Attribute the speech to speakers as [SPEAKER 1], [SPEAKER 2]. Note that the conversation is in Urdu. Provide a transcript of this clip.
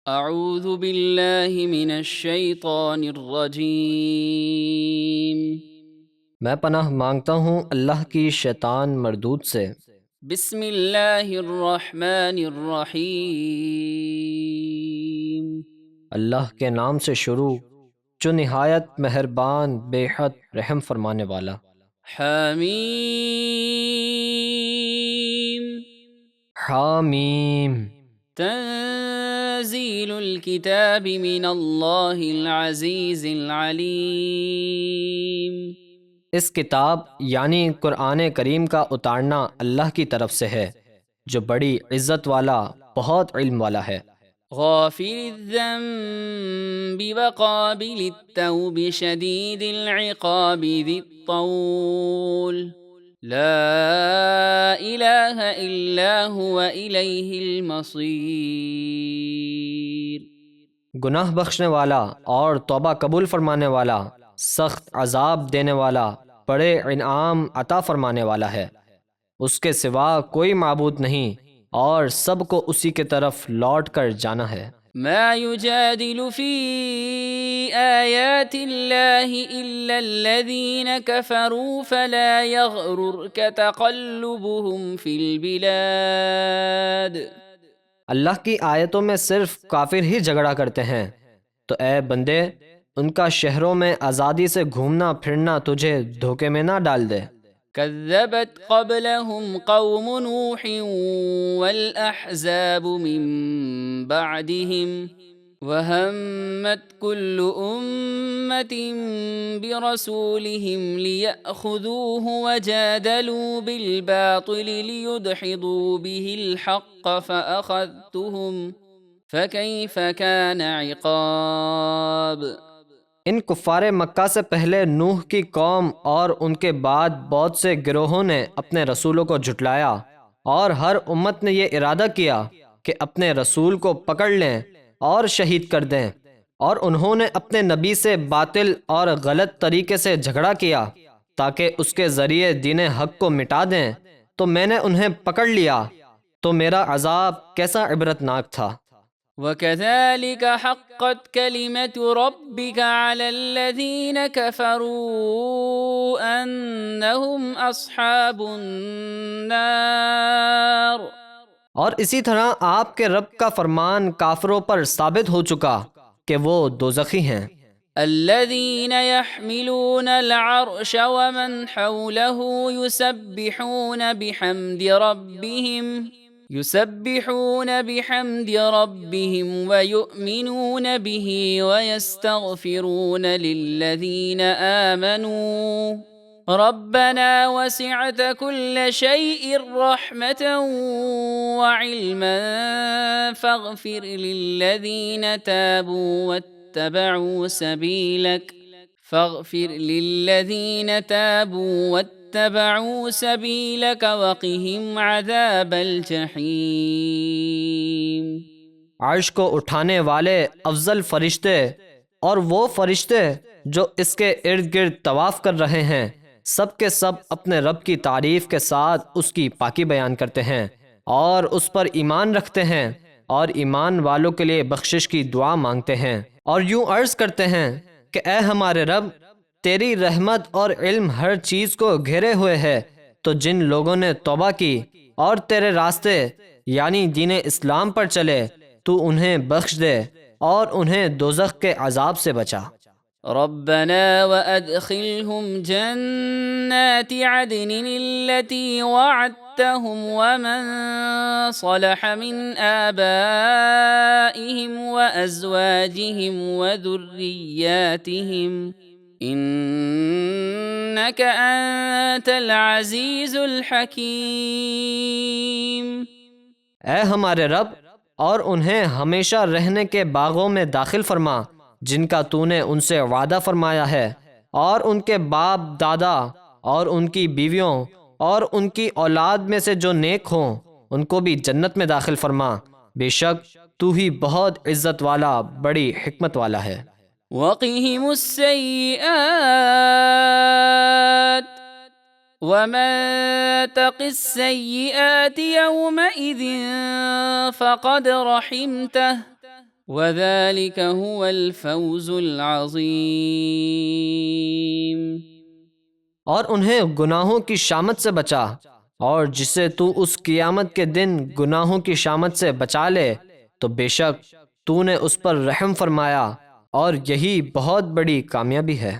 [SPEAKER 1] اعوذ باللہ من الشیطان الرجیم۔
[SPEAKER 2] میں پناہ مانگتا ہوں اللہ کی شیطان مردود سے۔
[SPEAKER 1] بسم اللہ الرحمن الرحیم۔
[SPEAKER 2] اللہ کے نام سے شروع جو نہایت مہربان بے حد رحم فرمانے والا۔
[SPEAKER 1] حمیم۔
[SPEAKER 2] حامیم۔
[SPEAKER 1] تنزیل الکتاب من اللہ العزیز العلیم۔
[SPEAKER 2] اس کتاب یعنی قرآن کریم کا اتارنا اللہ کی طرف سے ہے جو بڑی عزت والا بہت علم والا ہے۔
[SPEAKER 1] غافر الذنب وقابل التوب شدید العقاب ذی الطول لا الہ الا هو الیہ المصیر۔
[SPEAKER 2] گناہ بخشنے والا اور توبہ قبول فرمانے والا، سخت عذاب دینے والا، بڑے انعام عطا فرمانے والا ہے۔ اس کے سوا کوئی معبود نہیں اور سب کو اسی کے طرف لوٹ کر جانا ہے۔
[SPEAKER 1] ما يجادل في آيات الله إلا الذين كفروا فلا يغررك تقلبهم في البلاد۔
[SPEAKER 2] اللہ کی آیتوں میں صرف کافر ہی جھگڑا کرتے ہیں، تو اے بندے ان کا شہروں میں آزادی سے گھومنا پھرنا تجھے دھوکے میں نہ ڈال دے۔
[SPEAKER 1] كذبت قبلهم قوم نوح والأحزاب من بعدهم وهمت كل أمة برسولهم ليأخذوه وجادلوا بالباطل ليدحضوا به الحق فأخذتهم فكيف كان عقاب۔
[SPEAKER 2] ان کفار مکہ سے پہلے نوح کی قوم اور ان کے بعد بہت سے گروہوں نے اپنے رسولوں کو جھٹلایا، اور ہر امت نے یہ ارادہ کیا کہ اپنے رسول کو پکڑ لیں اور شہید کر دیں، اور انہوں نے اپنے نبی سے باطل اور غلط طریقے سے جھگڑا کیا تاکہ اس کے ذریعے دین حق کو مٹا دیں، تو میں نے انہیں پکڑ لیا، تو میرا عذاب کیسا عبرتناک تھا۔
[SPEAKER 1] وَكَذَلِكَ حَقَّتْ كَلِمَةُ رَبِّكَ عَلَى الَّذِينَ كَفَرُوا أَنَّهُمْ أَصْحَابُ النَّارِ۔
[SPEAKER 2] اور اسی طرح آپ کے رب کا فرمان کافروں پر ثابت ہو چکا کہ وہ دوزخی ہیں۔
[SPEAKER 1] الَّذِينَ يَحْمِلُونَ الْعَرْشَ وَمَنْ حَوْلَهُ يسبحون بحمد ربهم ويؤمنون به ويستغفرون للذين آمنوا ربنا وسعت كل شيء رحمة وعلما فاغفر للذين تابوا واتبعوا سبيلك وقهم عذاب الجحيم۔
[SPEAKER 2] عرش کو اٹھانے والے افضل فرشتے اور وہ فرشتے جو اس کے ارد گرد طواف کر رہے ہیں، سب کے سب اپنے رب کی تعریف کے ساتھ اس کی پاکی بیان کرتے ہیں اور اس پر ایمان رکھتے ہیں، اور ایمان والوں کے لیے بخشش کی دعا مانگتے ہیں، اور یوں عرض کرتے ہیں کہ اے ہمارے رب، تیری رحمت اور علم ہر چیز کو گھیرے ہوئے ہے، تو جن لوگوں نے توبہ کی اور تیرے راستے یعنی دین اسلام پر چلے، تو انہیں بخش دے اور انہیں دوزخ کے عذاب سے بچا۔
[SPEAKER 1] ربنا وأدخلهم جنات عدن التي وعدتهم ومن صلح من آبائهم وأزواجهم وذرياتهم إنك أنت العزيز الحكيم۔
[SPEAKER 2] اے ہمارے رب، اور انہیں ہمیشہ رہنے کے باغوں میں داخل فرما جن کا تو نے ان سے وعدہ فرمایا ہے، اور ان کے باپ دادا اور ان کی بیویوں اور ان کی اولاد میں سے جو نیک ہوں ان کو بھی جنت میں داخل فرما، بے شک تو ہی بہت عزت والا بڑی حکمت والا ہے۔
[SPEAKER 1] وقهم السيئات ومن تق السيئات يومئذ فقد رحمته وذلك هو الفوز العظیم۔
[SPEAKER 2] اور انہیں گناہوں کی شامت سے بچا، اور جسے تو اس قیامت کے دن گناہوں کی شامت سے بچا لے تو بے شک تو نے اس پر رحم فرمایا، اور یہی بہت بڑی کامیابی ہے۔